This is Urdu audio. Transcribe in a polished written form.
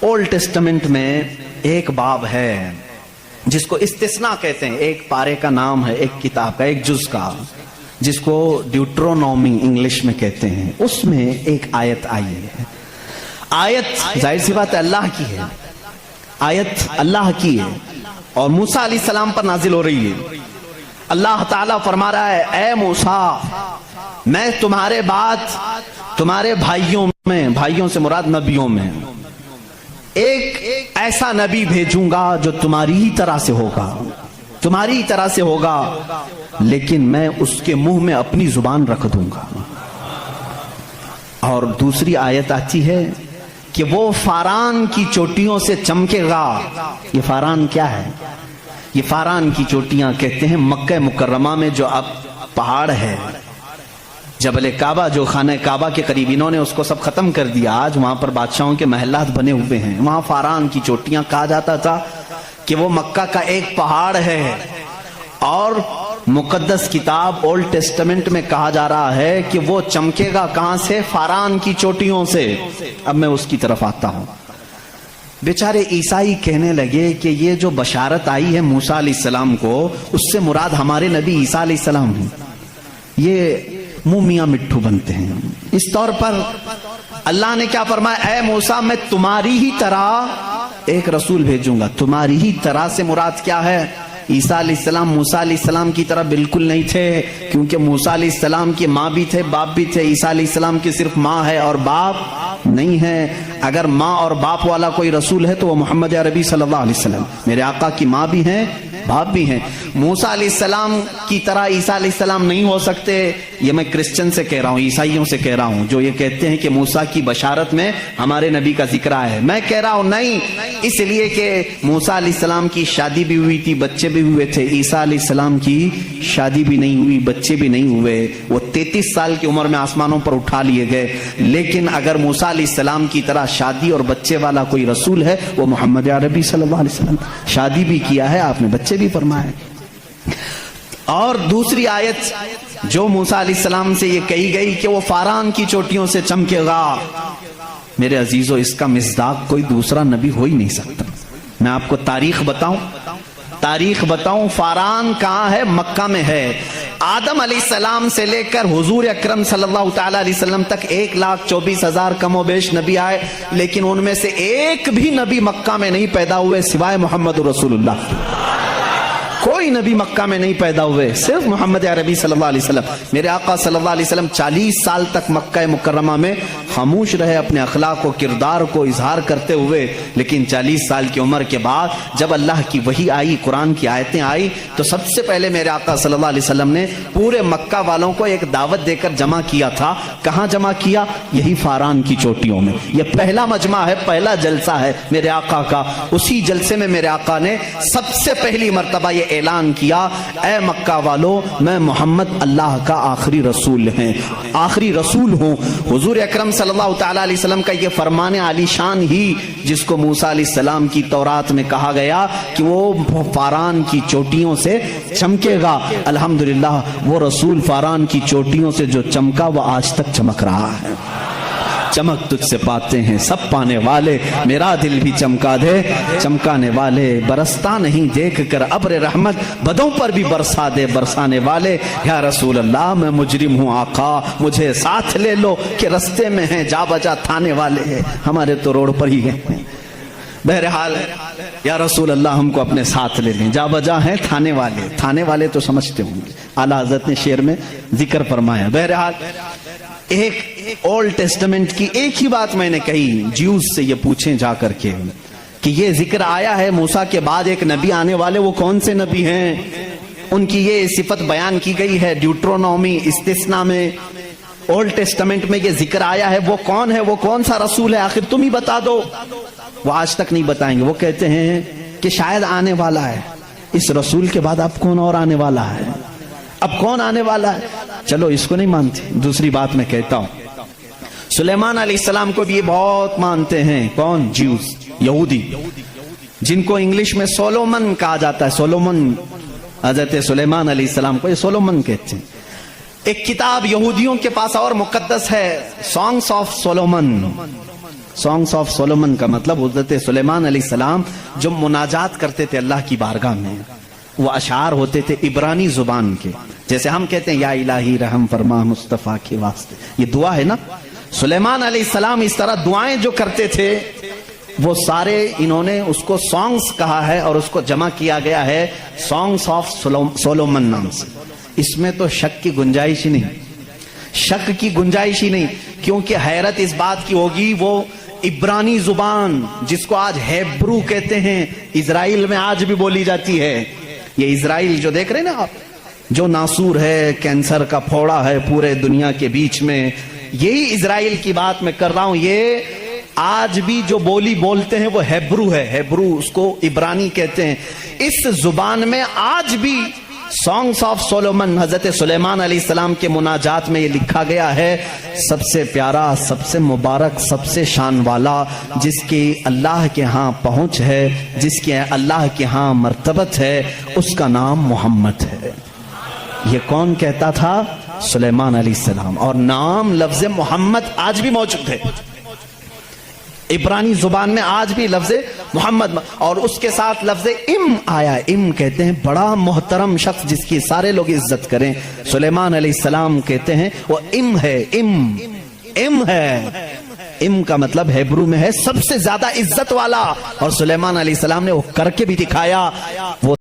اولڈ ٹیسٹمنٹ میں ایک باب ہے جس کو استثناء کہتے ہیں، ایک پارے کا نام ہے، ایک کتاب کا، ایک جز کا، جس کو ڈیوٹرونومی انگلش میں کہتے ہیں۔ اس میں ایک آیت آئی ہے۔ آیت ظاہر سی بات ہے اللہ کی ہے، آیت اللہ کی ہے اور موسیٰ علیہ السلام پر نازل ہو رہی ہے۔ اللہ تعالیٰ فرما رہا ہے، اے موسیٰ میں تمہارے بعد تمہارے بھائیوں میں، بھائیوں سے مراد نبیوں میں، ایک ایسا نبی بھیجوں گا جو تمہاری ہی طرح سے ہوگا، تمہاری ہی طرح سے ہوگا، لیکن میں اس کے منہ میں اپنی زبان رکھ دوں گا۔ اور دوسری آیت آتی ہے کہ وہ فاران کی چوٹیوں سے چمکے گا۔ یہ فاران کیا ہے؟ یہ فاران کی چوٹیاں کہتے ہیں مکہ مکرمہ میں جو اب پہاڑ ہے، جبل کعبہ جو خانہ کعبہ کے قریب، انہوں نے اس کو سب ختم کر دیا، آج وہاں پر بادشاہوں کے محلات بنے ہوئے ہیں۔ وہاں فاران کی چوٹیاں کہا جاتا تھا کہ وہ مکہ کا ایک پہاڑ ہے، اور مقدس کتاب اولڈ ٹیسٹمنٹ میں کہا جا رہا ہے کہ وہ چمکے گا کہاں سے؟ فاران کی چوٹیوں سے۔ اب میں اس کی طرف آتا ہوں۔ بیچارے عیسائی کہنے لگے کہ یہ جو بشارت آئی ہے موسیٰ علیہ السلام کو، اس سے مراد ہمارے نبی عیسیٰ علیہ السلام ہیں۔ یہ منہ میاں مٹھو بنتے ہیں۔ اس طور پر اللہ نے کیا فرمایا؟ اے موسیٰ میں تمہاری ہی طرح ایک رسول بھیجوں گا۔ تمہاری ہی طرح سے مراد کیا ہے؟ عیسیٰ علیہ السلام موسیٰ علیہ السلام کی طرح بالکل نہیں تھے، کیونکہ موسیٰ علیہ السلام کی ماں بھی تھے، باپ بھی تھے۔ عیسیٰ علیہ السلام کی صرف ماں ہے اور باپ نہیں ہے۔ اگر ماں اور باپ والا کوئی رسول ہے تو وہ محمد عربی صلی اللہ علیہ وسلم، میرے آقا کی ماں بھی ہیں، باپ بھی ہیں۔ موسیٰ علیہ السلام کی طرح عیسیٰ علیہ السلام نہیں ہو سکتے۔ یہ میں کرسچن سے کہہ رہا ہوں، عیسائیوں سے کہہ رہا ہوں، جو یہ کہتے ہیں کہ موسیٰ کی بشارت میں ہمارے نبی کا ذکر ہے۔ میں کہہ رہا ہوں نہیں، اس لیے کہ موسیٰ علیہ السلام کی شادی بھی ہوئی تھی، بچے بھی ہوئے تھے۔ عیسیٰ علیہ السلام کی شادی بھی نہیں ہوئی، بچے بھی نہیں ہوئے، وہ 33 سال کی عمر میں آسمانوں پر اٹھا لیے گئے۔ لیکن اگر موسیٰ علیہ السلام کی طرح شادی اور بچے والا کوئی رسول ہے، وہ محمد عربی صلی اللہ علیہ وسلم۔ شادی بھی کیا ہے آپ نے، بچے بھی فرمائے۔ اور دوسری آیت جو موسیٰ علیہ السلام سے یہ کہی گئی کہ وہ فاران کی چوٹیوں سے چمکے گا، میرے عزیزو اس کا مصداق کوئی دوسرا نبی ہو ہی نہیں سکتا۔ میں آپ کو تاریخ بتاؤں، فاران کہاں ہے؟ مکہ میں ہے۔ آدم علیہ السلام سے لے کر حضور اکرم صلی اللہ تعالی علیہ وسلم تک 1,24,000 کم و بیش نبی آئے، لیکن ان میں سے ایک بھی نبی مکہ میں نہیں پیدا ہوئے سوائے محمد رسول اللہ۔ کوئی نبی مکہ میں نہیں پیدا ہوئے، صرف محمد عربی صلی اللہ علیہ وسلم۔ میرے آقا صلی اللہ علیہ وسلم 40 سال تک مکہ مکرمہ میں خاموش رہے، اپنے اخلاق و کردار کو اظہار کرتے ہوئے، لیکن 40 سال کی عمر کے بعد جب اللہ کی وحی آئی، قرآن کی آیتیں آئی، تو سب سے پہلے میرے آقا صلی اللہ علیہ وسلم نے پورے مکہ والوں کو ایک دعوت دے کر جمع کیا تھا۔ کہاں جمع کیا؟ یہی فاران کی چوٹیوں میں۔ یہ پہلا مجمع ہے، پہلا جلسہ ہے میرے آقا کا۔ اسی جلسے میں میرے آقا نے سب سے پہلی مرتبہ یہ اعلان کیا، اے مکہ والو میں محمد اللہ کا آخری رسول ہوں۔ حضور اکرم صلی اللہ تعالی علیہ وسلم کا یہ فرمان عالی شان ہی، جس کو موسیٰ علیہ السلام کی تورات میں کہا گیا کہ وہ فاران کی چوٹیوں سے چمکے گا، الحمدللہ وہ رسول فاران کی چوٹیوں سے جو چمکا وہ آج تک چمک رہا ہے۔ چمک تجھ سے پاتے ہیں سب پانے والے، میرا دل بھی چمکا دے چمکانے والے، برستا نہیں دیکھ کر ابر رحمت، بدوں پر بھی برسا دے برسانے والے۔ یا رسول اللہ میں مجرم ہوں آقا، مجھے ساتھ لے لو کہ رستے میں ہیں جا بجا تھانے والے، ہمارے تو روڈ پر ہی ہیں۔ بہرحال یا رسول اللہ ہم کو اپنے ساتھ لے لیں، جا بجا ہیں تھانے والے تو سمجھتے ہوں گے، اعلیٰ حضرت نے شعر میں ذکر فرمایا۔ بہرحال ایک اولڈ ٹیسٹمنٹ کی ایک ہی بات میں نے کہی، جیوز سے یہ پوچھیں جا کر کے کہ یہ ذکر آیا ہے موسیٰ کے بعد ایک نبی آنے والے، وہ کون سے نبی ہیں؟ ان کی یہ صفت بیان کی گئی ہے ڈیوٹرونومی استثناء میں، اولڈ ٹیسٹمنٹ میں یہ ذکر آیا ہے، وہ کون ہے، وہ کون سا رسول ہے، آخر تم ہی بتا دو۔ وہ آج تک نہیں بتائیں گے، وہ کہتے ہیں کہ شاید آنے والا ہے، اس رسول کے بعد اب کون اور آنے والا ہے، اب کون آنے والا ہے؟ چلو اس کو نہیں مانتے، دوسری بات میں کہتا ہوں، سلیمان علیہ السلام کو بھی یہ بہت مانتے ہیں۔ کون؟ جیوز، یہودی، جن کو انگلش میں سولومن کہا جاتا ہے۔ سولومن، حضرت سلیمان علیہ السلام کو یہ سولومن کہتے ہیں۔ ایک کتاب یہودیوں کے پاس اور مقدس ہے، songs of Solomon, songs of Solomon کا مطلب حضرت سلیمان علیہ السلام جو مناجات کرتے تھے اللہ کی بارگاہ میں، وہ اشعار ہوتے تھے عبرانی زبان کے، جیسے ہم کہتے ہیں یا الہی رحم فرما مصطفیٰ کے واسطے، یہ دعا ہے نا۔ سلیمان علیہ السلام اس طرح دعائیں جو کرتے تھے وہ سارے انہوں نے اس کو سانگس کہا ہے، اور اس کو جمع کیا گیا ہے سانگس آف سولومن نام سے۔ اس میں تو شک کی گنجائش ہی نہیں، شک کی گنجائش ہی نہیں، کیونکہ حیرت اس بات کی ہوگی وہ عبرانی زبان جس کو آج ہیبرو کہتے ہیں، اسرائیل میں آج بھی بولی جاتی ہے۔ یہ اسرائیل جو دیکھ رہے ہیں نا آپ، جو ناسور ہے، کینسر کا پھوڑا ہے پورے دنیا کے بیچ میں، یہی اسرائیل کی بات میں کر رہا ہوں۔ یہ آج بھی جو بولی بولتے ہیں وہ ہیبرو ہے، ہیبرو اس کو عبرانی کہتے ہیں۔ اس زبان میں آج بھی سانگس آف سولومن حضرت سلیمان علیہ السلام کے مناجات میں یہ لکھا گیا ہے، سب سے پیارا، سب سے مبارک، سب سے شان والا، جس کی اللہ کے ہاں پہنچ ہے، جس کی اللہ کے ہاں مرتبت ہے، اس کا نام محمد ہے۔ یہ کون کہتا تھا؟ سلیمان علیہ السلام۔ اور نام لفظ محمد آج بھی موجود ہے عبرانی زبان میں، آج بھی لفظ محمد، اور اس کے ساتھ لفظ ام آیا۔ ام کہتے ہیں بڑا محترم شخص جس کی سارے لوگ عزت کریں، سلیمان علیہ السلام کہتے ہیں وہ ام ہے، ام ہے۔ ام کا مطلب ہیبرو میں ہے سب سے زیادہ عزت والا، اور سلیمان علیہ السلام نے وہ کر کے بھی دکھایا۔ وہ